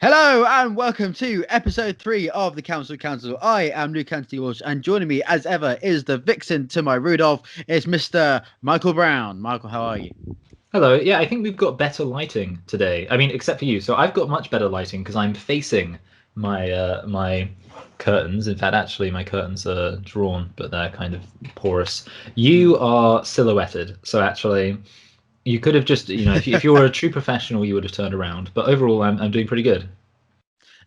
Hello and welcome to episode 3 of the Council. I am Luke Anthony Walsh, and joining me as ever is the vixen to my Rudolph. It's Mr. Michael Brown. Michael, how are you? Hello. Yeah, I think we've got better lighting today. I mean, except for you. So I've got much better lighting because I'm facing my curtains. In fact, actually, my curtains are drawn, but they're kind of porous. You are silhouetted. So actually, you could have just, if you were a true professional, you would have turned around. But overall, I'm doing pretty good.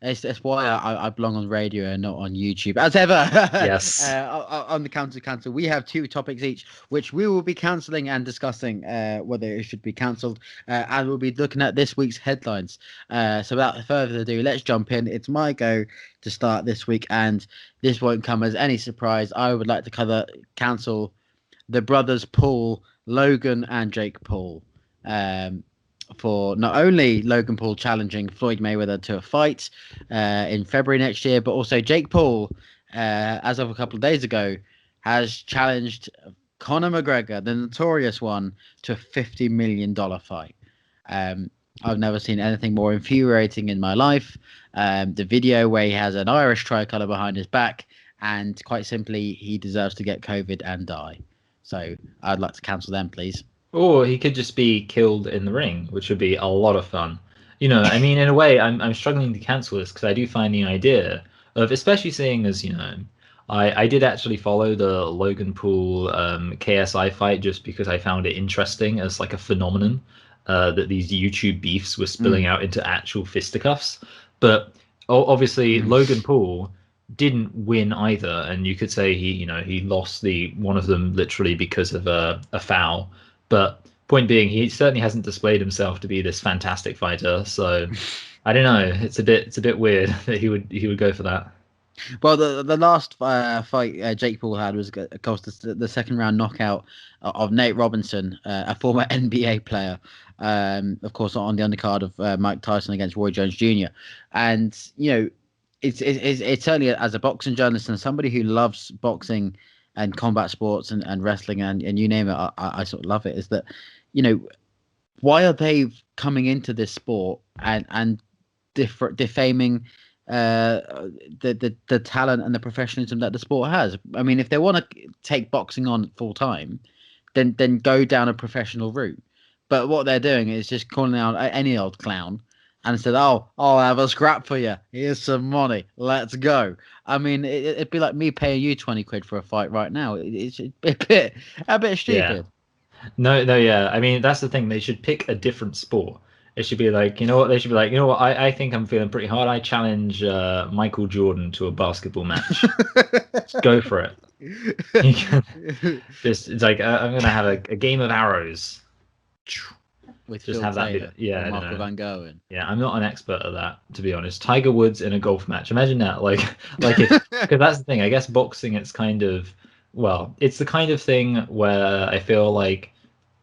It's why I belong on radio and not on YouTube. As ever, Yes. on the Council, we have 2 topics each, which we will be cancelling and discussing whether it should be cancelled. And we'll be looking at this week's headlines. So without further ado, let's jump in. It's my go to start this week, and this won't come as any surprise. I would like to cancel the brothers Paul, Logan, and Jake Paul. For not only Logan Paul challenging Floyd Mayweather to a fight in February next year, but also Jake Paul, as of a couple of days ago, has challenged Conor McGregor, the notorious one, to a $50 million fight. I've never seen anything more infuriating in my life. The video where he has an Irish tricolour behind his back, and quite simply, he deserves to get COVID and die. So I'd like to cancel them, please. Or he could just be killed in the ring, which would be a lot of fun. I mean, in a way, I'm struggling to cancel this because I do find the idea of, especially seeing as, I did actually follow the Logan Paul KSI fight just because I found it interesting as like a phenomenon that these YouTube beefs were spilling out into actual fisticuffs. But obviously, Logan Paul didn't win either, and you could say he lost the one of them literally because of a foul. But point being, he certainly hasn't displayed himself to be this fantastic fighter. So I don't know. It's a bit weird that he would go for that. Well, the last fight Jake Paul had was, of course, the second round knockout of Nate Robinson, a former NBA player, of course, on the undercard of Mike Tyson against Roy Jones Jr. And it's certainly, as a boxing journalist and somebody who loves boxing and combat sports and wrestling and you name it, I sort of love it. Is that, why are they coming into this sport and defaming the talent and the professionalism that the sport has? I mean, if they want to take boxing on full time, then go down a professional route. But what they're doing is just calling out any old clown and said, "Oh, I'll have a scrap for you. Here's some money. Let's go." I mean, it'd be like me paying you 20 quid for a fight right now. It's a bit stupid. Yeah. No, yeah. I mean, that's the thing. They should pick a different sport. It should be like, you know what? They should be like, you know what? I think I'm feeling pretty hard. I challenge Michael Jordan to a basketball match. Just go for it. You can it's like I'm gonna have a game of arrows. With Just Phil have that Taylor, yeah, I don't Michael know. Van Gogh. Yeah, I'm not an expert at that, to be honest. Tiger Woods in a golf match. Imagine that. Like if because that's the thing. I guess boxing, it's kind of it's the kind of thing where I feel like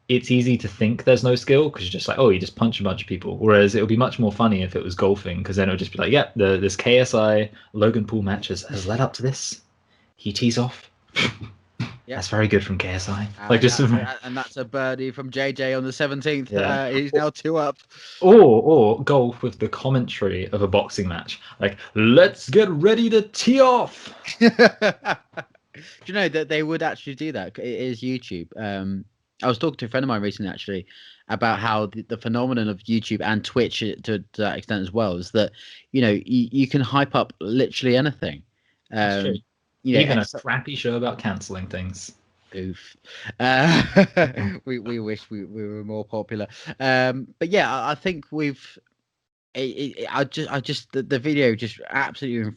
it's easy to think there's no skill because you're just like, oh, you just punch a bunch of people. Whereas it would be much more funny if it was golfing, because then it would just be like, yeah, this KSI Logan Paul match has led up to this. He tees off. Yep. That's very good from KSI. And that's a birdie from JJ on the 17th. Yeah. He's now 2 up. Or golf with the commentary of a boxing match, like, let's get ready to tee off. Do you know that they would actually do that? It is YouTube. I was talking to a friend of mine recently, actually, about how the phenomenon of YouTube and Twitch to that extent as well is that, you can hype up literally anything. That's true. Even a crappy show about cancelling things. Oof. We wish we were more popular. But yeah, I think we've. The video just absolutely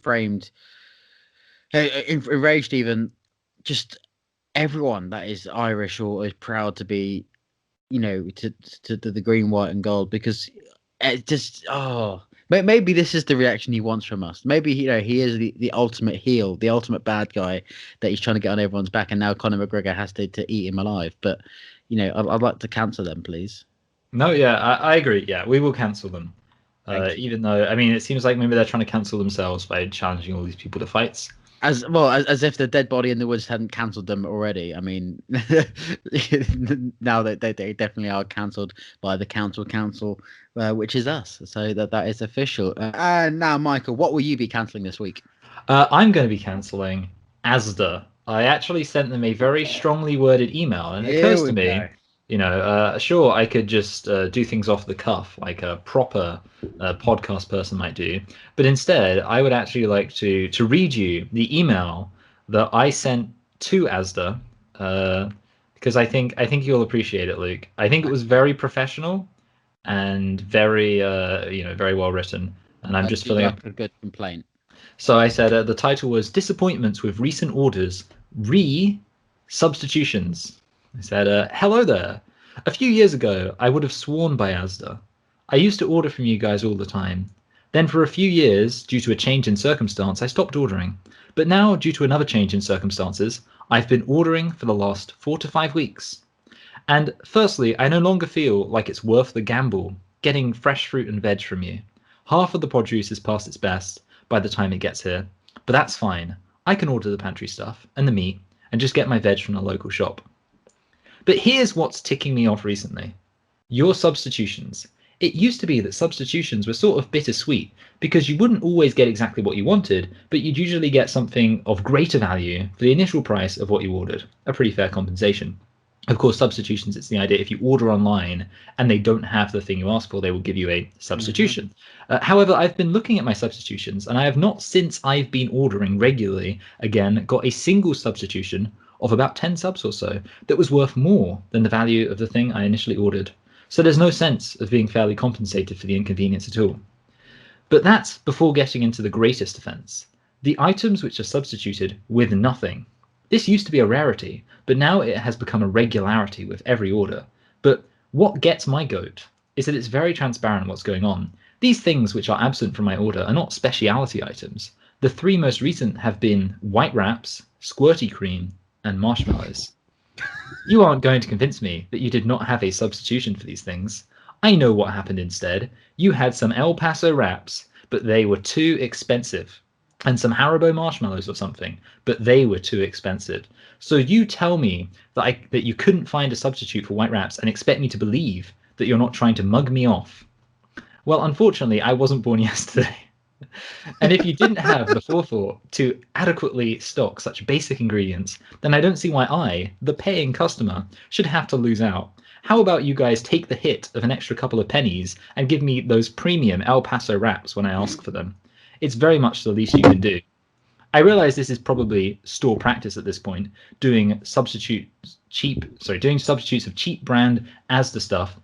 enraged even just everyone that is Irish or is proud to be, to the green, white, and gold, because it just maybe this is the reaction he wants from us. Maybe he is the ultimate heel, the ultimate bad guy that he's trying to get on everyone's back, and now Conor McGregor has to eat him alive. But I'd like to cancel them, please. No, yeah, I agree. Yeah, we will cancel them. Even though, I mean, it seems like maybe they're trying to cancel themselves by challenging all these people to fights. As well as if the dead body in the woods hadn't cancelled them already. I mean, now that they definitely are cancelled by the council, which is us. So that is official. And now, Michael, what will you be cancelling this week? I'm going to be cancelling ASDA. I actually sent them a very strongly worded email, and it Here occurs to we me, go. sure, I could just do things off the cuff like a proper podcast person might do, but instead, I would actually like to read you the email that I sent to ASDA, because I think you'll appreciate it, Luke. I think it was very professional and very very well written, and I'm I just do filling up. like a good complaint. So I said the title was Disappointments with Recent Orders, Re Substitutions. I said, hello there. A few years ago, I would have sworn by Asda. I used to order from you guys all the time. Then, for a few years, due to a change in circumstance, I stopped ordering. But now, due to another change in circumstances, I've been ordering for the last 4 to 5 weeks. And firstly, I no longer feel like it's worth the gamble getting fresh fruit and veg from you. Half of the produce is past its best by the time it gets here, but that's fine. I can order the pantry stuff and the meat and just get my veg from the local shop. But here's what's ticking me off recently. Your substitutions. It used to be that substitutions were sort of bittersweet because you wouldn't always get exactly what you wanted, but you'd usually get something of greater value for the initial price of what you ordered, a pretty fair compensation. Of course, substitutions, it's the idea if you order online and they don't have the thing you asked for, they will give you a Hmm. substitution. However, I've been looking at my substitutions and I have not, since I've been ordering regularly, again, got a single substitution of about 10 subs or so that was worth more than the value of the thing I initially ordered. So there's no sense of being fairly compensated for the inconvenience at all. But that's before getting into the greatest offence. The items which are substituted with nothing. This used to be a rarity, but now it has become a regularity with every order. But what gets my goat is that it's very transparent what's going on. These things which are absent from my order are not speciality items. The three most recent have been white wraps, squirty cream, and marshmallows. You aren't going to convince me that you did not have a substitution for these things. I know what happened instead. You had some El Paso wraps, but they were too expensive. And some Haribo marshmallows or something, but they were too expensive. So you tell me that you couldn't find a substitute for white wraps and expect me to believe that you're not trying to mug me off. Well, unfortunately, I wasn't born yesterday. And if you didn't have the forethought to adequately stock such basic ingredients, then I don't see why I, the paying customer, should have to lose out. How about you guys take the hit of an extra couple of pennies and give me those premium El Paso wraps when I ask for them? It's very much the least you can do. I realize this is probably store practice at this point, doing substitutes of cheap brand Asda stuff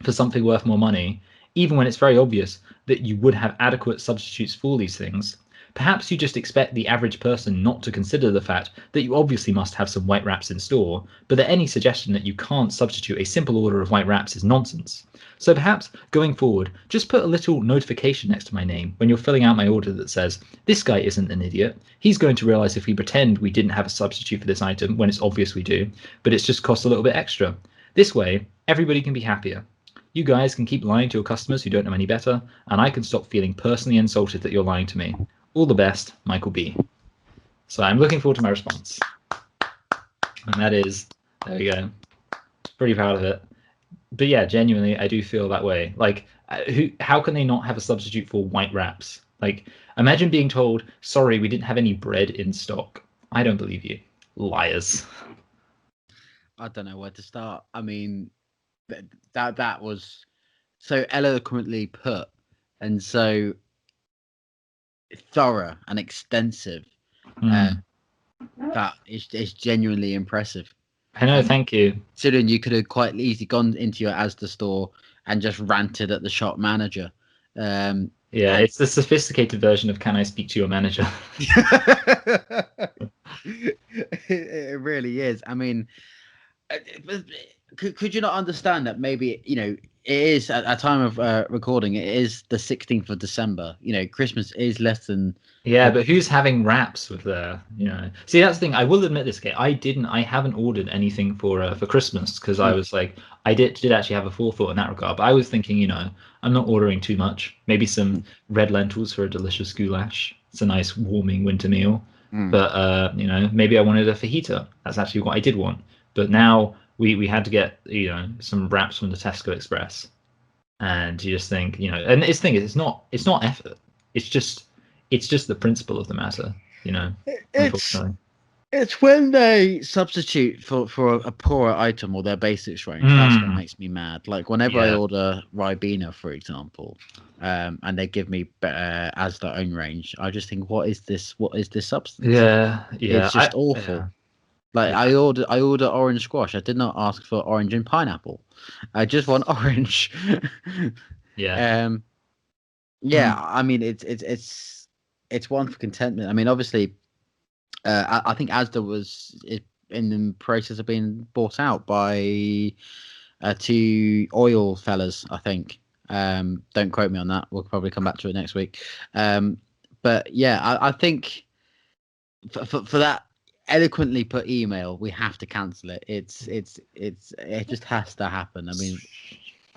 for something worth more money, even when it's very obvious that you would have adequate substitutes for these things. Perhaps you just expect the average person not to consider the fact that you obviously must have some white wraps in store, but that any suggestion that you can't substitute a simple order of white wraps is nonsense. So perhaps, going forward, just put a little notification next to my name when you're filling out my order that says, this guy isn't an idiot. He's going to realize if we pretend we didn't have a substitute for this item when it's obvious we do, but it's just cost a little bit extra. This way, everybody can be happier. You guys can keep lying to your customers who don't know any better, and I can stop feeling personally insulted that you're lying to me. All the best, Michael B. So I'm looking forward to my response. And that is, there we go. Pretty proud of it. But yeah, genuinely, I do feel that way. Like, how can they not have a substitute for white wraps? Like, imagine being told, sorry, we didn't have any bread in stock. I don't believe you. Liars. I don't know where to start. I mean, that was so eloquently put and so thorough and extensive. Uh, Mm. that is genuinely impressive. I know, thank you. Considering you could have quite easily gone into your Asda store and just ranted at the shop manager. Yeah, And it's the sophisticated version of can I speak to your manager? it really is. I mean, but could you not understand that maybe it is at a time of recording, it is the 16th of December. Christmas is less than Yeah, a but who's having wraps with See, that's the thing. I will admit this, okay. I haven't ordered anything for Christmas because I was like, I did actually have a forethought in that regard. But I was thinking, I'm not ordering too much. Maybe some red lentils for a delicious goulash. It's a nice warming winter meal. But maybe I wanted a fajita. That's actually what I did want. But now we had to get some wraps from the Tesco Express, and you just think and this thing is it's not effort. It's just the principle of the matter. It's Unfortunately. it's when they substitute for a poorer item or their basics range. That's what makes me mad. Like whenever I Yeah. order Ribena, for example, and they give me as their own range, I just think, what is this? What is this substance? Yeah. It's just Yeah. awful. Like Yeah. I order orange squash. I did not ask for orange and pineapple. I just want orange. Yeah. um, yeah, I mean it's one for contentment. I mean, obviously, I think Asda in the process of being bought out by two oil fellas. I think. Don't quote me on that. We'll probably come back to it next week. But yeah, I think for that eloquently put email, we have to cancel it. It just has to happen. I mean,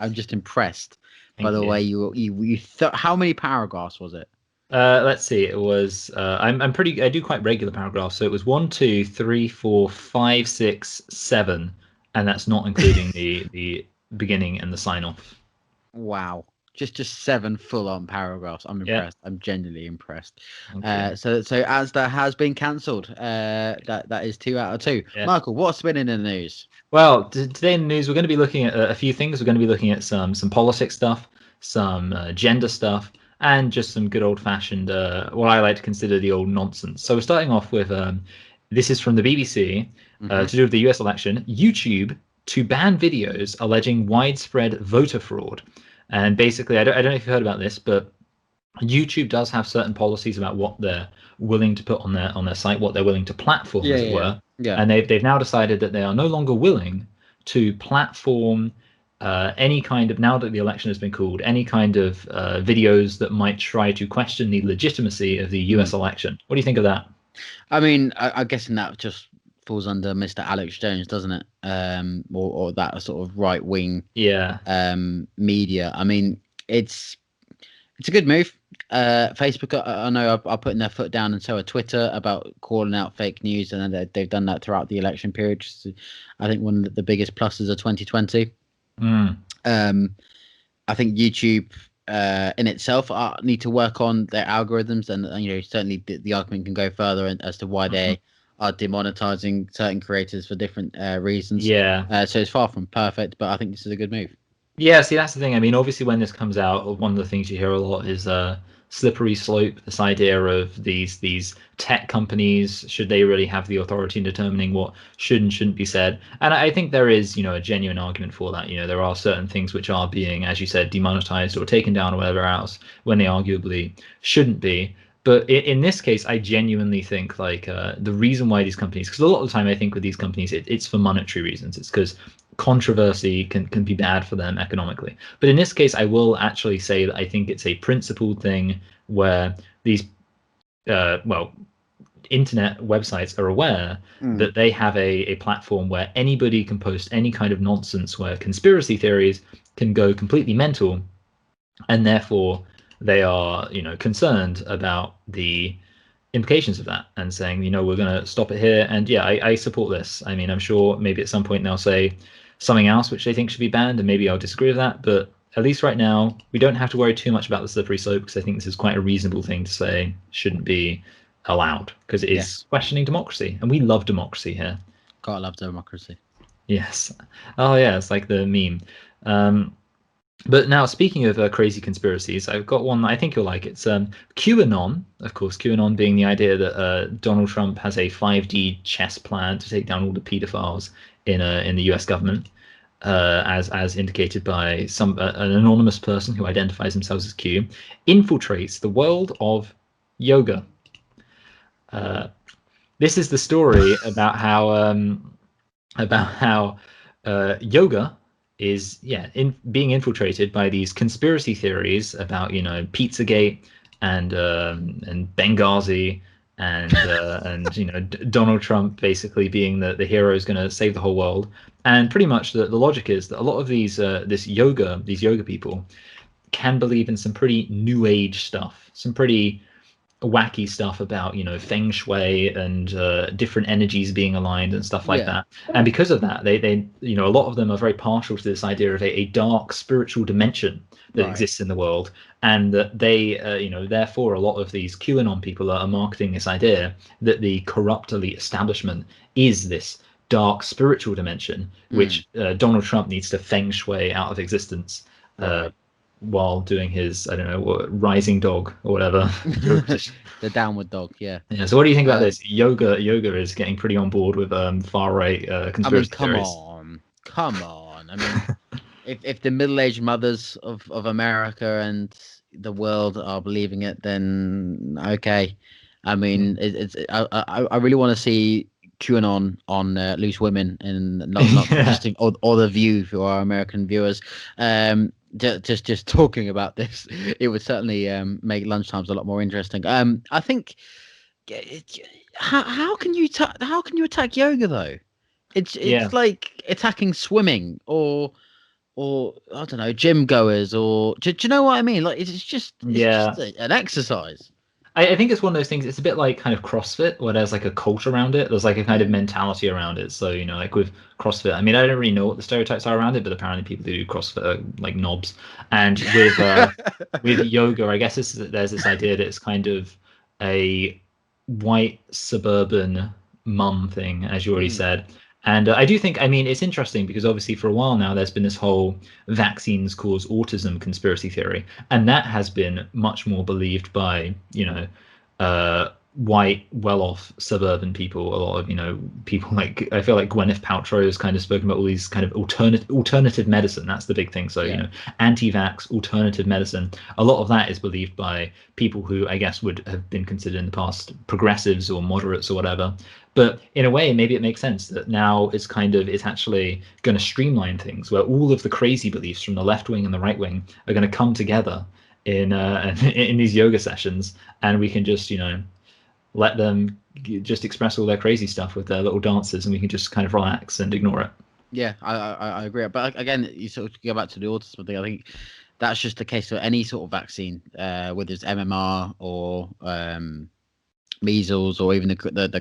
I'm just impressed by Thank the you. way how many paragraphs was it? Let's see. It was. I'm pretty. I do quite regular paragraphs. So it was 1, 2, 3, 4, 5, 6, 7, and that's not including the beginning and the sign off. Wow. Just seven full on paragraphs. I'm Yeah. impressed. I'm genuinely impressed. Thank you. So as that has been cancelled, that is 2 out of 2. Yeah. Michael, what's been in the news? Well, today in the news, we're going to be looking at a few things. We're going to be looking at some politics stuff, some gender stuff, and just some good old fashioned, what I like to consider the old nonsense. So we're starting off with this is from the BBC to do with the US election. YouTube to ban videos alleging widespread voter fraud. And basically, I don't know if you've heard about this, but YouTube does have certain policies about what they're willing to put on their site, what they're willing to platform, as it were. Yeah. And they've now decided that they are no longer willing to platform any kind of, now that the election has been called, any kind of videos that might try to question the legitimacy of the US election. What do you think of that? I mean, I'm guessing that just falls under Mr. Alex Jones, doesn't it? Or that sort of right wing media. I mean, it's a good move. Facebook, I know, are putting their foot down, and so are Twitter, about calling out fake news, and they've done that throughout the election period. Which is, I think, one of the biggest pluses of 2020. I think YouTube in itself need to work on their algorithms, and certainly the argument can go further as to why they are demonetizing certain creators for different reasons. Yeah. So it's far from perfect, but I think this is a good move. Yeah, see, that's the thing. I mean, obviously, when this comes out, one of the things you hear a lot is slippery slope. This idea of these tech companies, should they really have the authority in determining what should and shouldn't be said? And I think there is, a genuine argument for that. There are certain things which are being, as you said, demonetized or taken down or whatever else when they arguably shouldn't be. But in this case, I genuinely think the reason why these companies, because a lot of the time I think with these companies, it's for monetary reasons. It's because controversy can be bad for them economically. But in this case, I will actually say that I think it's a principled thing where these, internet websites are aware that they have a platform where anybody can post any kind of nonsense, where conspiracy theories can go completely mental, and therefore they are, concerned about the implications of that and saying, we're going to stop it here. And yeah, I support this. I mean, I'm sure maybe at some point they'll say something else which they think should be banned, and maybe I'll disagree with that. But at least right now, we don't have to worry too much about the slippery slope, because I think this is quite a reasonable thing to say shouldn't be allowed, because it is questioning democracy, and we love democracy here. Gotta love democracy. Yes. Oh yeah, it's like the meme. But now, speaking of crazy conspiracies, I've got one that I think you'll like. It's QAnon, of course, QAnon being the idea that Donald Trump has a 5D chess plan to take down all the pedophiles in the US government, as indicated by an anonymous person who identifies themselves as Q, infiltrates the world of yoga. This is the story about how yoga is being infiltrated by these conspiracy theories about Pizzagate and Benghazi and Donald Trump basically being the hero is going to save the whole world. And pretty much the logic is that a lot of these yoga people can believe in some pretty new age stuff, some pretty wacky stuff about feng shui and different energies being aligned and stuff like Yeah. that. And because of that, they a lot of them are very partial to this idea of a dark spiritual dimension that Right. exists in the world, and that they therefore a lot of these QAnon people are marketing this idea that the corrupt elite establishment is this dark spiritual dimension which Donald Trump needs to feng shui out of existence. Right. While doing his, I don't know, rising dog or whatever. The downward dog. Yeah. Yeah. So what do you think about Um, this? Yoga is getting pretty on board with far right I mean, conspiracy theories. come on. I mean, if the middle-aged mothers of America and the world are believing it, then okay. I mean, I really want to see QAnon on Loose Women, and not Yeah. just in, or the View for our American viewers. Just talking about this, it would certainly make lunchtimes a lot more interesting. I think. How can you how can you attack yoga though? Yeah. It's like attacking swimming or I don't know, gym goers, or do you know what I mean? Like it's Yeah. just an exercise. I think it's one of those things. It's a bit like kind of CrossFit, where there's like a cult around it. There's like a kind of Yeah. mentality around it. So like with CrossFit, I mean, I don't really know what the stereotypes are around it, but apparently people who do CrossFit are like knobs. And with yoga, I guess there's this idea that it's kind of a white suburban mum thing, as you already Mm, said. And I do think, I mean, it's interesting because obviously for a while now there's been this whole vaccines cause autism conspiracy theory, and that has been much more believed by white, well-off suburban people. A lot of people, like I feel like Gwyneth Paltrow has kind of spoken about all these kind of alternative medicine. That's the big thing. So yeah. anti-vax alternative medicine. A lot of that is believed by people who I guess would have been considered in the past progressives or moderates or whatever. But in a way, maybe it makes sense that now it's actually going to streamline things, where all of the crazy beliefs from the left wing and the right wing are going to come together in in these yoga sessions, and we can just let them just express all their crazy stuff with their little dances, and we can just kind of relax and ignore it. Yeah, I agree. But again, you sort of go back to the autism thing. I think that's just the case for any sort of vaccine, whether it's MMR or measles or even the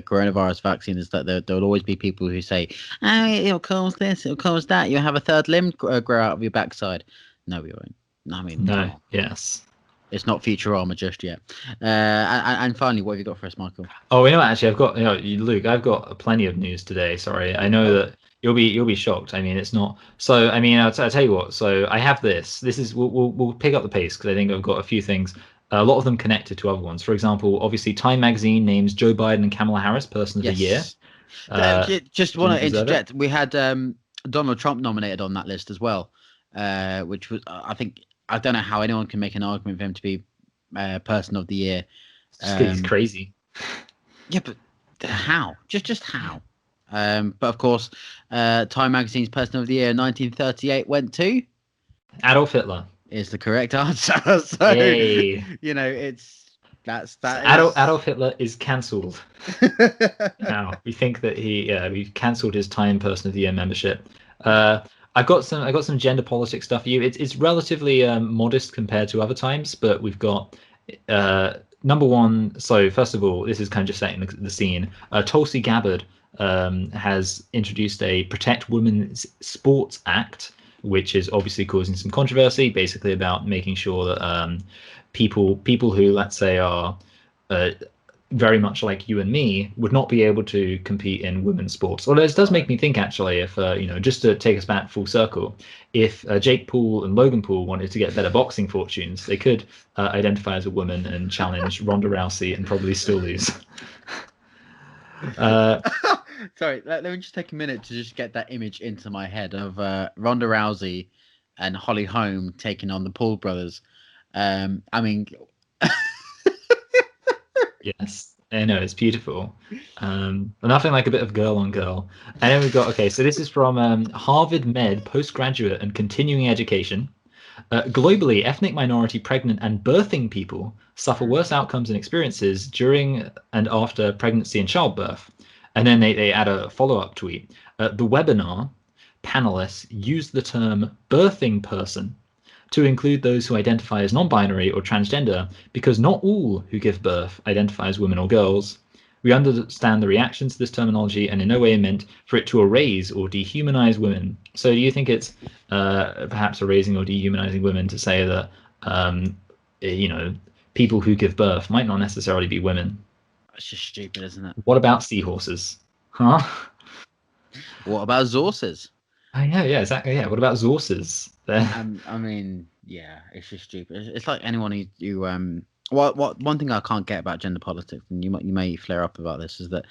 coronavirus vaccine, is that there will always be people who say, "Oh, it'll cause this, it'll cause that. You'll have a third limb grow out of your backside." No, we won't. I mean, come No, on. yes. It's not Futurama just yet. And finally, what have you got for us, Michael? Oh, actually, I've got Luke. I've got plenty of news today. Sorry, I know Oh, that you'll be shocked. I mean, it's not. So, I mean, I'll tell you what. So, I have this. This is we'll pick up the pace because I think I've got a few things. A lot of them connected to other ones. For example, obviously, Time Magazine names Joe Biden and Kamala Harris Person of the Year. yes. Just Do want you to deserve it? interject. We had Donald Trump nominated on that list as well, which was I think I don't know how anyone can make an argument for him to be Person of the Year. Just because he's crazy. Yeah, but how? Just how? But of course, Time Magazine's Person of the Year 1938 went to Adolf Hitler. is the correct answer. So Yay. it's that is. Adolf Hitler is cancelled. Now we think that we've cancelled his Time Person of the Year membership. I got some gender politics stuff for you. It's relatively modest compared to other times, but we've got number one. So first of all, this is kind of just setting the scene. Tulsi Gabbard has introduced a Protect Women's Sports Act, which is obviously causing some controversy. Basically about making sure that people who, let's say, are very much like you and me would not be able to compete in women's sports. Although this does make me think, actually, if just to take us back full circle, if Jake Paul and Logan Paul wanted to get better boxing fortunes, they could identify as a woman and challenge Ronda Rousey and probably still lose. Sorry, let me just take a minute to just get that image into my head of Ronda Rousey and Holly Holm taking on the Paul brothers. I mean, Yes, I know, it's beautiful. Nothing like a bit of girl on girl. And then we've got, okay, so this is from Harvard Med postgraduate and continuing education. Globally, ethnic minority pregnant and birthing people suffer worse outcomes and experiences during and after pregnancy and childbirth. And then they add a follow-up tweet. The webinar panelists used the term birthing person to include those who identify as non-binary or transgender, because not all who give birth identify as women or girls. We understand the reaction to this terminology and in no way meant for it to erase or dehumanize women. So do you think it's perhaps erasing or dehumanizing women to say that, people who give birth might not necessarily be women? It's just stupid, isn't it? What about seahorses? Huh? What about Zorses? Oh, yeah, exactly. Yeah. What about horses? I mean, yeah, it's just stupid. It's like anyone who what one thing I can't get about gender politics, and you may flare up about this, is that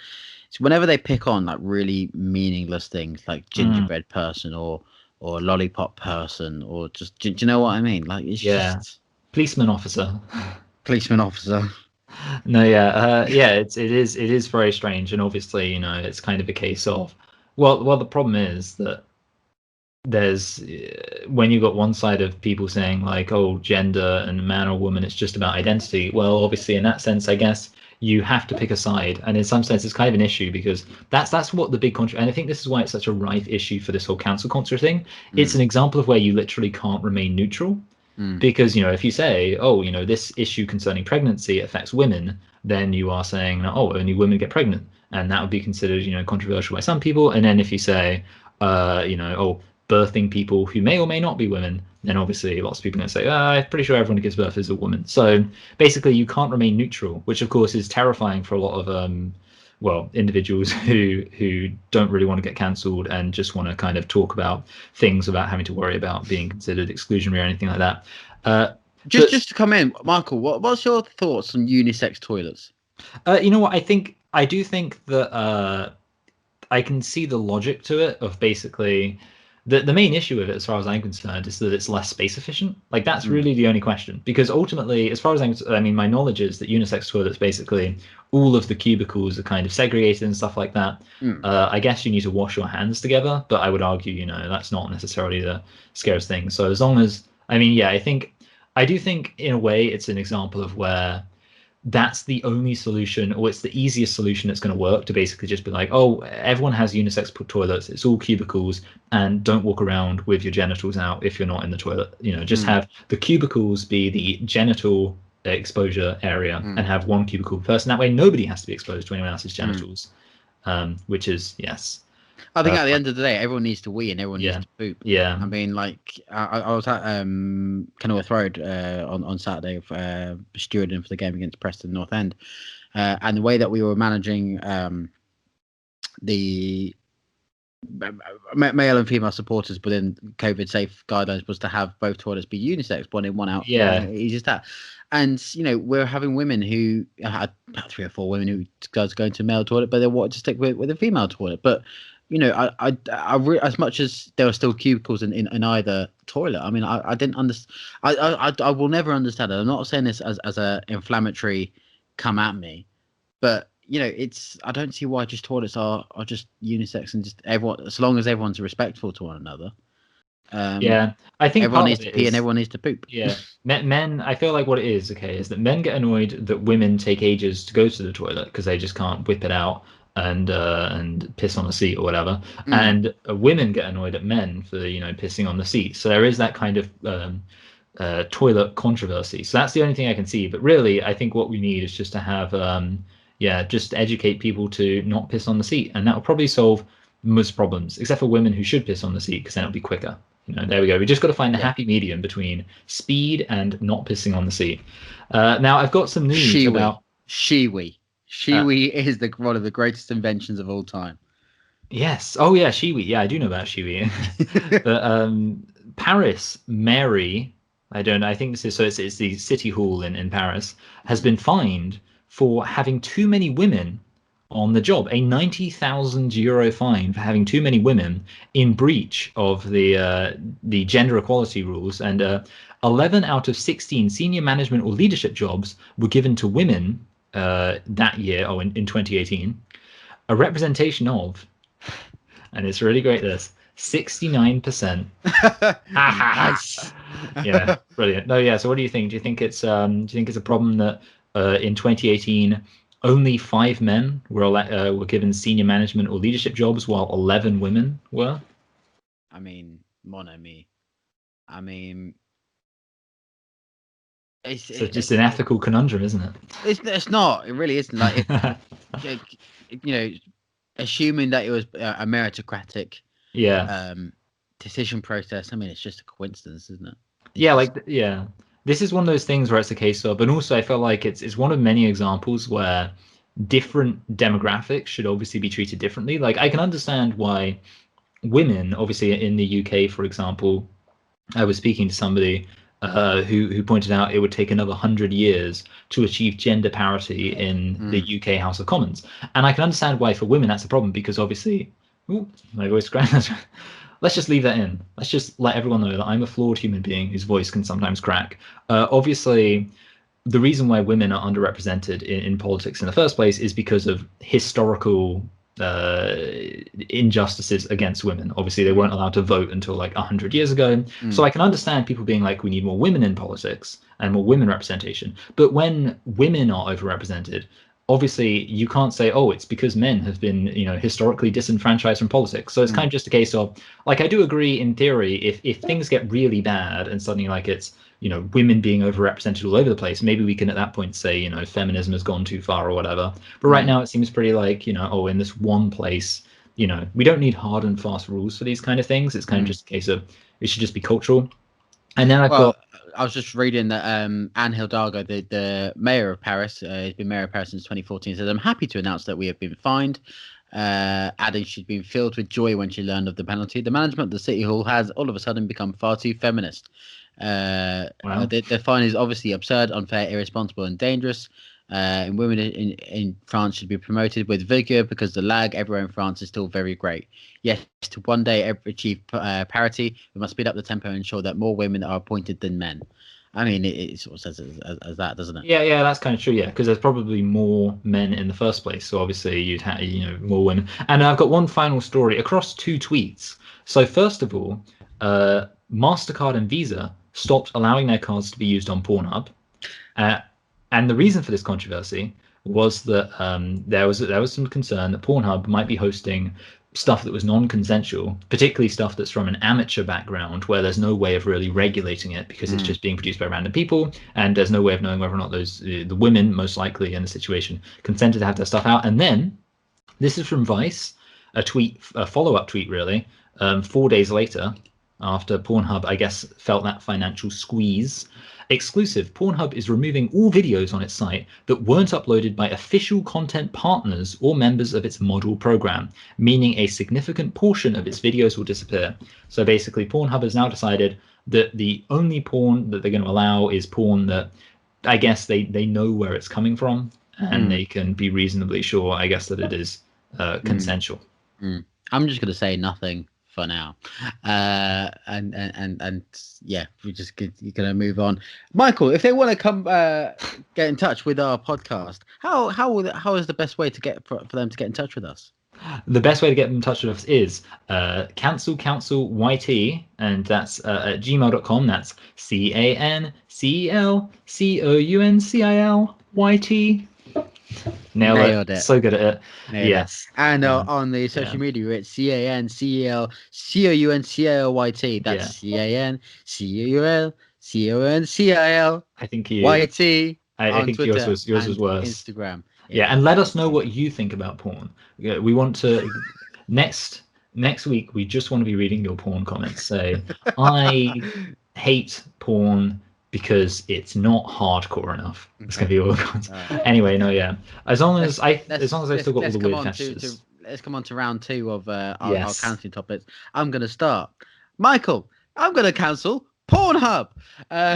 it's whenever they pick on like really meaningless things like gingerbread person or lollipop person or just do you know what I mean? Like it's Yeah. just Policeman officer. policeman officer. No, yeah, it is very strange, and obviously, it's kind of a case of, well, the problem is that there's when you got one side of people saying like, oh, gender and man or woman, it's just about identity. Well, obviously, in that sense, I guess you have to pick a side, and in some sense, it's kind of an issue because that's what the big contra. And I think this is why it's such a rife issue for this whole cancel culture thing. It's an example of where you literally can't remain neutral. Because if you say, oh, this issue concerning pregnancy affects women, then you are saying, oh, only women get pregnant, and that would be considered controversial by some people. And then if you say, oh, birthing people who may or may not be women, then obviously lots of people are going to say, I'm pretty sure everyone who gives birth is a woman. So basically you can't remain neutral, which of course is terrifying for a lot of individuals who don't really want to get cancelled and just want to kind of talk about things without having to worry about being considered exclusionary or anything like that. Just to come in, Michael, what's your thoughts on unisex toilets? You know what? I do think that I can see the logic to it of basically the main issue with it, as far as I'm concerned, is that it's less space efficient. Like that's really the only question. Because ultimately, as far as I mean, my knowledge is that unisex toilets basically all of the cubicles are kind of segregated and stuff like that. I guess you need to wash your hands together, but I would argue, that's not necessarily the scariest thing. So as long as I do think in a way it's an example of where that's the only solution, or it's the easiest solution that's going to work, to basically just be like, oh, everyone has unisex toilets, it's all cubicles, and don't walk around with your genitals out if you're not in the toilet. Just have the cubicles be the genital exposure area and have one cubicle per person. That way nobody has to be exposed to anyone else's genitals, which is, yes. I think at the end of the day, everyone needs to wee and everyone needs to poop. Yeah. I mean, like I was at Kenilworth Road on Saturday, stewarding for the game against Preston North End, and the way that we were managing the male and female supporters within COVID safe guidelines was to have both toilets be unisex, one in, one out. Yeah, it's just that. And we're having women who had about 3 or 4 women who guys go into a male toilet, but they wanted to stick with a female toilet. But as much as there are still cubicles in either toilet, I mean, I didn't understand. I will never understand it. I'm not saying this as a inflammatory come at me, but it's I don't see why just toilets are just unisex and just everyone, as long as everyone's respectful to one another. I think everyone part needs of to it pee is, and everyone needs to poop. Yeah, men. I feel like what it is, okay, is that men get annoyed that women take ages to go to the toilet because they just can't whip it out and piss on the seat or whatever, and women get annoyed at men for pissing on the seat. So there is that kind of toilet controversy. So that's the only thing I can see. But really, I think what we need is just to have just educate people to not piss on the seat, and that will probably solve most problems, except for women who should piss on the seat because then it'll be quicker. There we go. We just got to find the happy medium between speed and not pissing on the seat. Now I've got some news about Shiwi. Shiwi is one of the greatest inventions of all time. Yes. Oh yeah, Shiwi. Yeah, I do know about Shiwi. But Paris Mary, I think this is, so it's the city hall in Paris, has been fined for having too many women on the job. A 90,000 euro fine for having too many women in breach of the gender equality rules, and 11 out of 16 senior management or leadership jobs were given to women that year, in 2018. A representation of, and it's really great, this 69%. Nice. Yeah, brilliant. No, yeah. So what do you think? Do you think it's a problem that in 2018 only 5 men were given senior management or leadership jobs while 11 women were? I mean, mon ami. I mean, it's So just an ethical conundrum, isn't it? it's not. It really isn't. Like if you know, assuming that it was a meritocratic Yeah. decision process. I mean, it's just a coincidence, isn't it? It's Yeah, just like yeah. This is one of those things where it's a case of, and also I felt like it's one of many examples where different demographics should obviously be treated differently. Like I can understand why women, obviously in the UK, for example, I was speaking to somebody who pointed out it would take another 100 years to achieve gender parity in the mm, UK House of Commons, and I can understand why for women that's a problem because obviously, ooh, my voice cracked. Let's just leave that in. Let's just let everyone know that I'm a flawed human being whose voice can sometimes crack. Obviously, the reason why women are underrepresented in politics in the first place is because of historical uh, injustices against women. Obviously, they mm, weren't allowed to vote until like 100 years ago. So mm. I can understand people being like, we need more women in politics and more women representation. But when women are overrepresented, obviously you can't say, oh, it's because men have been, historically disenfranchised from politics. So it's kind Mm. of just a case of, like, I do agree in theory, if things get really bad and suddenly like it's women being overrepresented all over the place, maybe we can at that point say, feminism has gone too far or whatever. But right Mm. now it seems pretty like, oh, in this one place, we don't need hard and fast rules for these kind of things. It's kind of Mm. just a case of it should just be cultural. And then I've Well, got, I was just reading that Anne Hidalgo, the mayor of Paris, has been mayor of Paris since 2014, says, "I'm happy to announce that we have been fined," adding she'd been filled with joy when she learned of the penalty. The management of the city hall has all of a sudden become far too feminist. well, The fine is obviously absurd, unfair, irresponsible, and dangerous. And women in France should be promoted with vigor because the lag everywhere in France is still very great. Yes, to one day achieve parity, we must speed up the tempo and ensure that more women are appointed than men. I mean, it sort of says as that, doesn't it? yeah, that's kind of true. Yeah, because there's probably more men in the first place, so obviously you'd have more women. And I've got one final story across two tweets. So first of all, Mastercard and Visa stopped allowing their cards to be used on Pornhub, uh, and the reason for this controversy was that there was some concern that Pornhub might be hosting stuff that was non-consensual, particularly stuff that's from an amateur background where there's no way of really regulating it because it's Mm, just being produced by random people, and there's no way of knowing whether or not those the women most likely in the situation consented to have their stuff out. And then this is from Vice, a follow-up tweet really, 4 days later, after Pornhub, I guess, felt that financial squeeze. Exclusive, Pornhub is removing all videos on its site that weren't uploaded by official content partners or members of its model program, meaning a significant portion of its videos will disappear. So basically, Pornhub has now decided that the only porn that they're going to allow is porn that I guess they know where it's coming from and mm, they can be reasonably sure, I guess, that it is mm, consensual. mm. I'm just gonna say nothing for now, and yeah, you're gonna move on. Michael, if they want to come get in touch with our podcast, how is the best way to get for them to get in touch with us? The best way to get in touch with us is cancel council yt, and that's at gmail.com. That's CANCELCOUNCILYT. Nail it. Nailed it. So good at it. Nailed it. Yes. And Um, on the yeah. social media, it's CANCELCOUNCILYT. That's Yeah. I think you. CANCELCOUNCILYT I on think yours Twitter was and worse. Instagram. Yeah, Yeah. and let us know what you think about porn. Yeah, we want to next week. We just want to be reading your porn comments. Say, I hate porn because it's not hardcore enough. It's gonna Okay. be all the comments. All right. Anyway, no, Okay. yeah. As long as I've still got all Let's the come weird on fetishes. let's come on to round two of our Yes. counseling topics. I'm gonna start. Michael, I'm gonna cancel Pornhub. I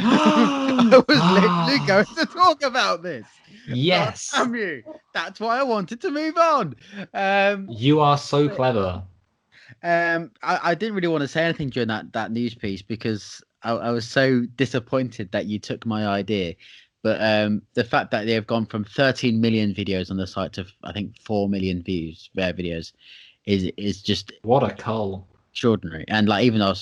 was literally going Ah, to talk about this, but yes. damn you, that's why I wanted to move on. Um, You are so but, clever. I didn't really want to say anything during that news piece because I was so disappointed that you took my idea. But the fact that they have gone from 13 million videos on the site to I think 4 million views videos is just What a cull. extraordinary. And like even I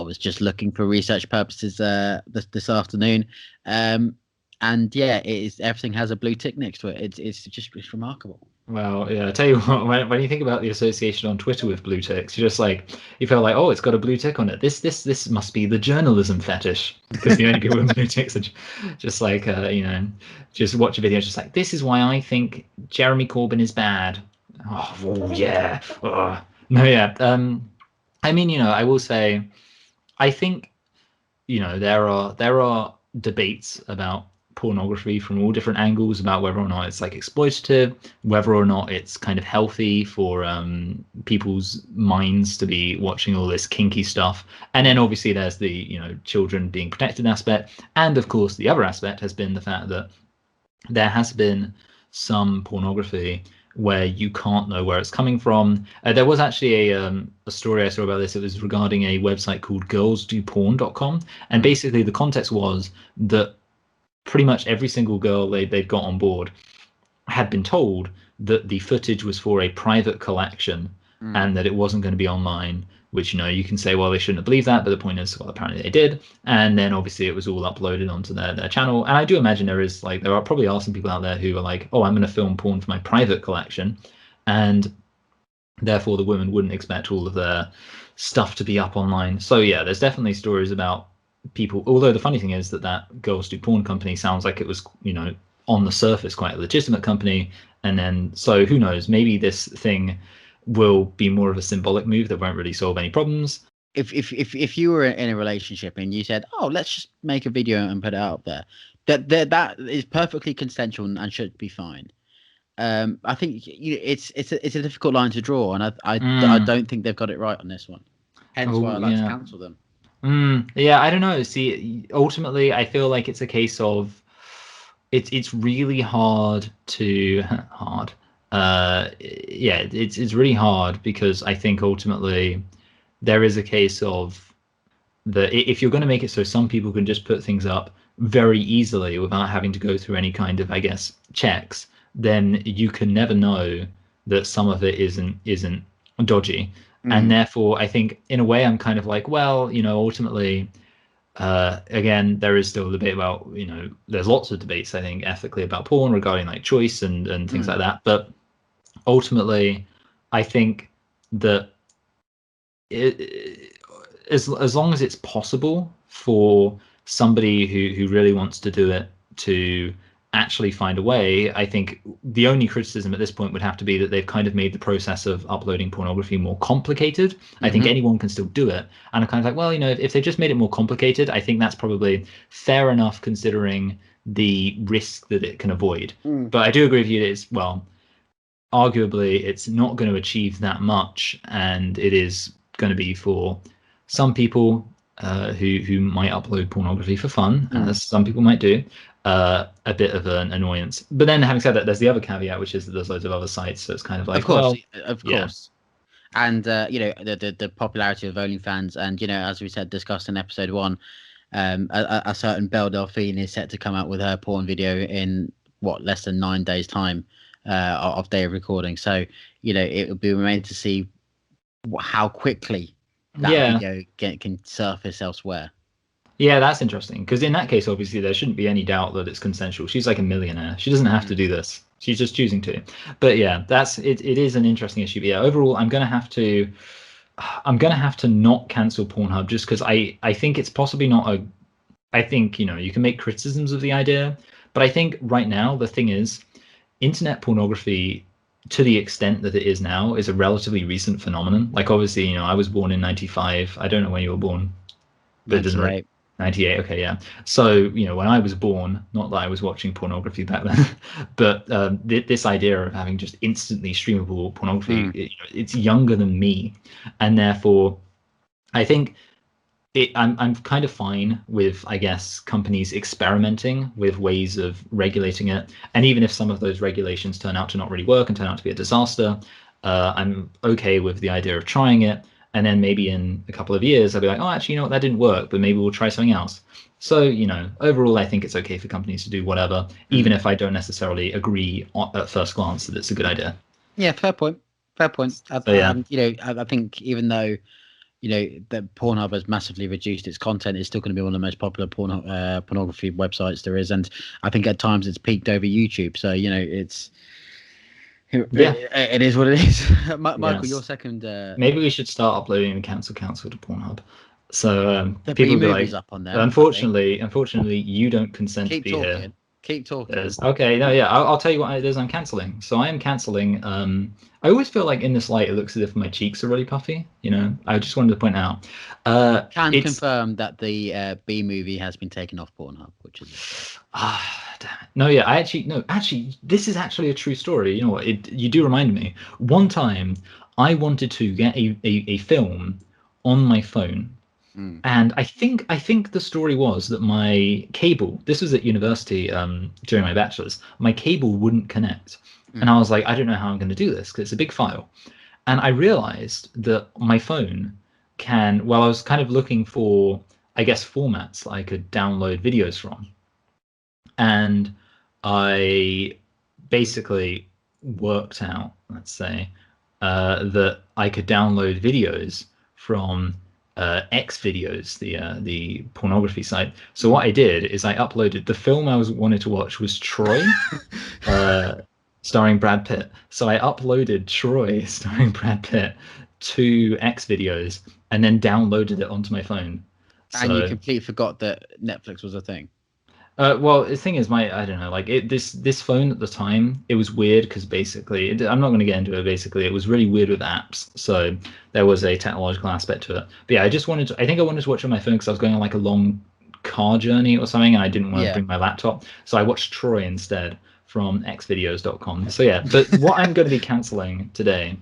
was just looking for research purposes this afternoon, and yeah, it is everything has a blue tick next to it. It's remarkable. Well, yeah, I tell you what, when you think about the association on Twitter with blue ticks, you're just like, you feel like, oh, it's got a blue tick on it. This must be the journalism fetish, because the only people with blue ticks are just like, just watch a video, just like, this is why I think Jeremy Corbyn is bad. Oh yeah. Oh. No, yeah. I mean, I will say, I think there are debates about pornography from all different angles about whether or not it's like exploitative, whether or not it's kind of healthy for people's minds to be watching all this kinky stuff. And then obviously there's the children being protected aspect, and of course the other aspect has been the fact that there has been some pornography where you can't know where it's coming from. There was actually a story I saw about this. It was regarding a website called girlsdoporn.com. And basically the context was that pretty much every single girl they'd got on board had been told that the footage was for a private collection and that it wasn't going to be online, which, you can say, well, they shouldn't have believed that, but the point is, well, apparently they did. And then obviously it was all uploaded onto their channel. And I do imagine there probably are some people out there who are like, oh, I'm going to film porn for my private collection. And therefore the women wouldn't expect all of their stuff to be up online. So yeah, there's definitely stories about people, although the funny thing is that Girls Do Porn company sounds like it was, on the surface quite a legitimate company. And then, so who knows, maybe this thing will be more of a symbolic move that won't really solve any problems. If you were in a relationship and you said, "Oh, let's just make a video and put it out there," that is perfectly consensual and should be fine. I think it's a difficult line to draw, and I don't think they've got it right on this one. Hence why I like to cancel them. Yeah, I don't know. See, ultimately, I feel like it's a case of it's really hard to hard. Yeah, it's really hard because I think ultimately there is a case of if you're going to make it so some people can just put things up very easily without having to go through any kind of, I guess, checks, then you can never know that some of it isn't dodgy. And therefore, I think in a way I'm kind of like, well, ultimately, again, there is still a debate about, there's lots of debates, I think, ethically about porn regarding like choice and things like that. But ultimately, I think that as long as it's possible for somebody who really wants to do it to actually find a way, I think the only criticism at this point would have to be that they've kind of made the process of uploading pornography more complicated. I think anyone can still do it. And I'm kind of like, well, if they just made it more complicated, I think that's probably fair enough considering the risk that it can avoid. But I do agree with you that it's, well, arguably it's not going to achieve that much, and it is going to be for some people who might upload pornography for fun, as some people might do, a bit of an annoyance. But then, having said that, there's the other caveat, which is that there's loads of other sites, so it's kind of like, of course. And the popularity of OnlyFans, and as we said, discussed in episode 1, a certain Belle Delphine is set to come out with her porn video in less than 9 days time of day of recording. So it would be remain to see how quickly that video can surface elsewhere. Yeah, that's interesting, because in that case, obviously, there shouldn't be any doubt that it's consensual. She's like a millionaire. She doesn't have to do this. She's just choosing to. But yeah, that's it. It is an interesting issue. But yeah, overall, I'm gonna have to not cancel Pornhub, just because I think it's possibly not a. I think you can make criticisms of the idea, but I think right now the thing is, internet pornography, to the extent that it is now, is a relatively recent phenomenon. Like obviously, I was born in '95. I don't know when you were born, but it doesn't really. 98. Okay, yeah. So when I was born, not that I was watching pornography back then, but this idea of having just instantly streamable pornography, it's younger than me, and therefore, I think I'm kind of fine with, I guess, companies experimenting with ways of regulating it, and even if some of those regulations turn out to not really work and turn out to be a disaster, I'm okay with the idea of trying it. And then maybe in a couple of years, I'll be like, oh, actually, that didn't work, but maybe we'll try something else. So, overall, I think it's okay for companies to do whatever, even if I don't necessarily agree at first glance that it's a good idea. Yeah, fair point. Fair point. I think even though, that Pornhub has massively reduced its content, it's still going to be one of the most popular pornography websites there is. And I think at times it's peaked over YouTube. So, Yeah. It is what it is. Michael, Yes. your second. Maybe we should start uploading the Cancel Council to Pornhub. So The people B will be movie's like, up on there. I think. unfortunately, you don't consent to Keep be here. talking. Keep talking. Okay, no, yeah, I'll tell you what it is I'm canceling. So I am canceling. I always feel like in this light, it looks as if my cheeks are really puffy. I just wanted to point out. Can It's confirm that the B movie has been taken off Pornhub, which is a shame. damn it. No, yeah, actually, this is actually a true story. You know what? You do remind me. One time, I wanted to get a film on my phone. Mm. And I think the story was that my cable, this was at university during my bachelor's, my cable wouldn't connect. And Mm. I was like, I don't know how I'm going to do this because it's a big file. And I realized that my phone can, well, I was kind of looking for, I guess, formats that I could download videos from. And I basically worked out, let's say, that I could download videos from X videos, the pornography site. So what I did is I uploaded the film I wanted to watch was Troy, starring Brad Pitt. So I uploaded Troy starring Brad Pitt to X videos and then downloaded it onto my phone. And you So completely forgot that Netflix was a thing. well, the thing is, I don't know, like this phone at the time, it was weird because basically, I'm not going to get into it. Basically, it was really weird with apps, so there was a technological aspect to it. But yeah, I think I wanted to watch on my phone because I was going on like a long car journey or something, and I didn't want to Yeah. bring my laptop, so I watched Troy instead from xvideos.com. So yeah, but what I'm going to be canceling today.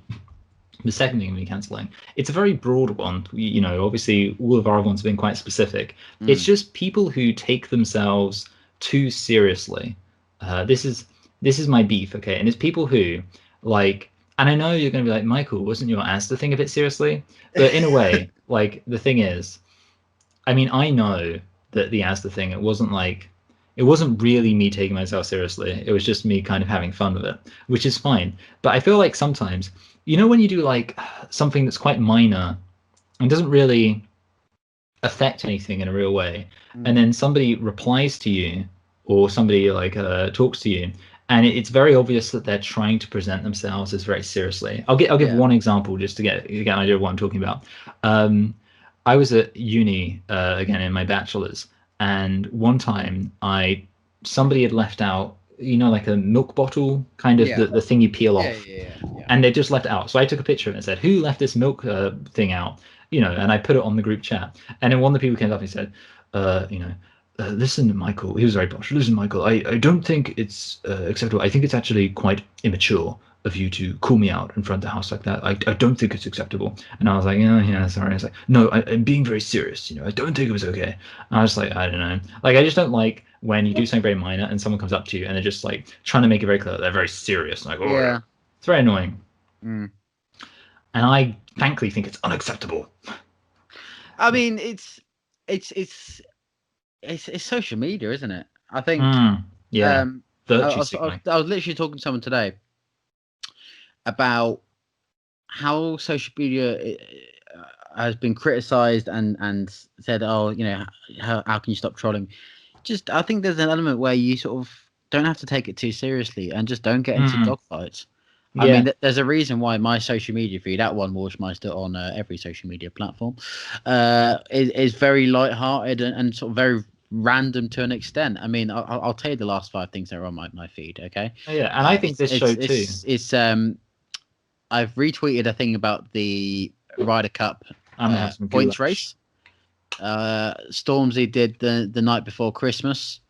The second thing I'm canceling, it's a very broad one. Obviously, all of our ones have been quite specific. It's Mm. just people who take themselves too seriously. This is my beef, okay? And it's people who like, and I know you're going to be like, Michael, wasn't your Asda thing a bit seriously? But in a way, like the thing is, I mean, I know that the Asda thing, it wasn't really me taking myself seriously. It was just me kind of having fun with it, which is fine. But I feel like sometimes, when you do like something that's quite minor and doesn't really affect anything in a real way, and Mm. then somebody replies to you or somebody like talks to you, and it's very obvious that they're trying to present themselves as very seriously. I'll give Yeah. one example just to get an idea of what I'm talking about. Um, I was at uni again in my bachelor's, and one time somebody had left out, like a milk bottle, kind of Yeah. the thing you peel Yeah. off, Yeah. Yeah. and they just left it out. So I took a picture of it and said, "Who left this milk thing out?" And I put it on the group chat. And then one of the people came up and said, uh, you know, "Listen, Michael." He was very posh. "Listen, Michael. I don't think it's acceptable. I think it's actually quite immature of you to call me out in front of the house like that. I don't think it's acceptable." And I was like, "Yeah, yeah, sorry." I was like, "No, I'm being very serious. I don't think it was okay." And I was like, I don't know. Like, I just don't like when you do something very minor and someone comes up to you and they're just like trying to make it very clear that they're very serious. Like, oh, yeah. Yeah. It's very annoying. Mm. And I frankly think it's unacceptable. I mean, it's social media, isn't it? I think. Yeah. Um, Virtue signaling. I was literally talking to someone today about how social media has been criticized and said, oh, how can you stop trolling? Just, I think there's an element where you sort of don't have to take it too seriously and just don't get into dogfights. I mean, Yeah. there's a reason why my social media feed, that one Washmeister on every social media platform, is very light-hearted and sort of very random to an extent. I mean, I'll tell you the last 5 things that are on my feed. Okay, Yeah. And I think this show too. it's I've retweeted a thing about the Ryder Cup I'm gonna have some points goulash. race. Stormzy did the night before Christmas.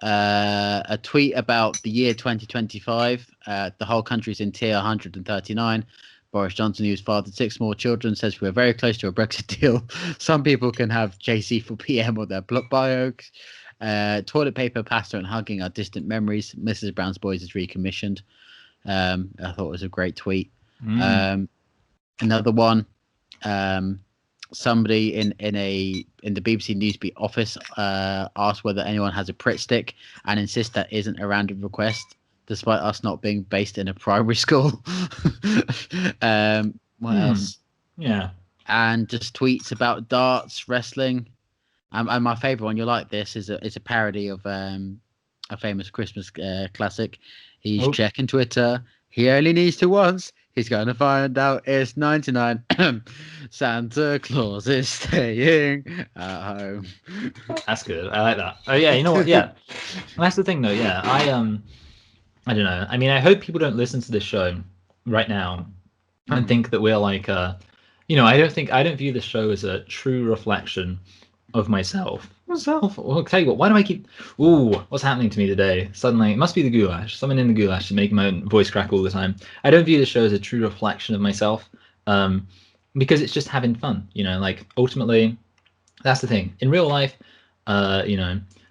A tweet about the year 2025. The whole country's in tier 139. Boris Johnson, who's fathered 6 more children, says we're very close to a Brexit deal. Some people can have JC for PM or their bios. Toilet paper, pasta, and hugging are distant memories. Mrs. Brown's Boys is recommissioned. I thought it was a great tweet. Another one. Somebody in the BBC Newsbeat office asked whether anyone has a Pritt stick and insist that isn't a random request, despite us not being based in a primary school. What else? Yeah. And just tweets about darts, wrestling, and my favorite one. You'll like this. Is a parody of a famous Christmas classic. He's Oh. checking Twitter. He only needs to once. He's going to find out it's 99. Santa Claus is staying at home. That's good. I like that. Oh yeah, you know what? Yeah, that's the thing though. Yeah, I don't know. I mean, I hope people don't listen to this show right now and think that we're like, I don't view the show as a true reflection of myself. Myself. Well, I'll tell you what. Why do I keep? Ooh, what's happening to me today? Suddenly, it must be the goulash. Someone in the goulash is making my own voice crack all the time. I don't view the show as a true reflection of myself, because it's just having fun. Like ultimately, that's the thing. In real life,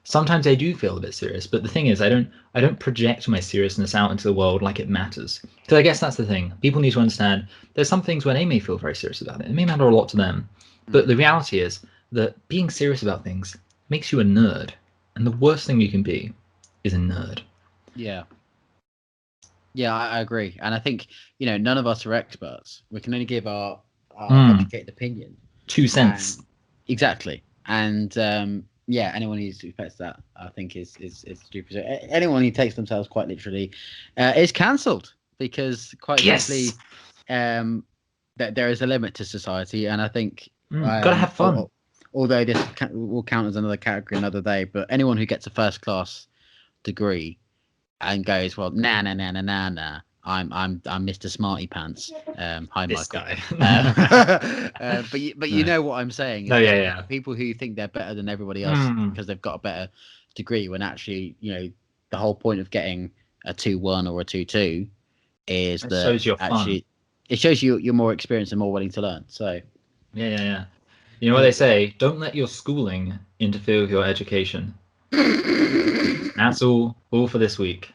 sometimes I do feel a bit serious, but the thing is, I don't project my seriousness out into the world like it matters. Because I guess that's the thing. People need to understand there's some things where they may feel very serious about it. It may matter a lot to them, but the reality is that being serious about things makes you a nerd, and the worst thing you can be is a nerd. Yeah. Yeah, I agree. And I think, none of us are experts. We can only give our educated opinion. 2 cents. Exactly. And anyone who expects that, I think, is stupid. So anyone who takes themselves quite literally is cancelled, because quite simply, that there is a limit to society. And I think gotta have fun. Although this will count as another category another day, but anyone who gets a first class degree and goes, well, nah, I'm Mr. Smarty Pants. Hi, This Michael. guy. But you know what I'm saying. No, yeah. People who think they're better than everybody else because they've got a better degree, when actually, the whole point of getting a 2-1 or a 2-2 is that shows you're actually fun. It shows you're more experienced and more willing to learn. So Yeah. You know what they say? Don't let your schooling interfere with your education. That's all for this week.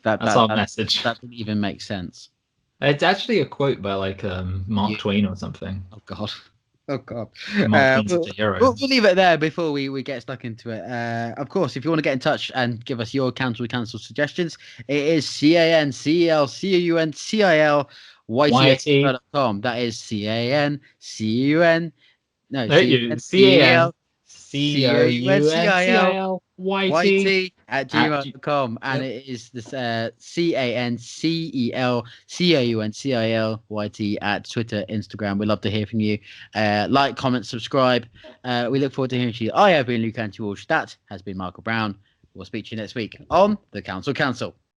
That's our message. That doesn't even make sense. It's actually a quote by like Mark Twain or something. Oh God. Mark Twain's such a hero. We'll leave it there before we get stuck into it. Of course, if you want to get in touch and give us your cancel suggestions, it is CANCELCUNCIL That is CANCUN. No, CANCELCOUNCILYT and it is this CANCELCAUNCILYT at Twitter, Instagram. We'd love to hear from you. Like, comment, subscribe. We look forward to hearing from you. I have been Luke Anti-Walsh. That has been Michael Brown. We'll speak to you next week on the Council.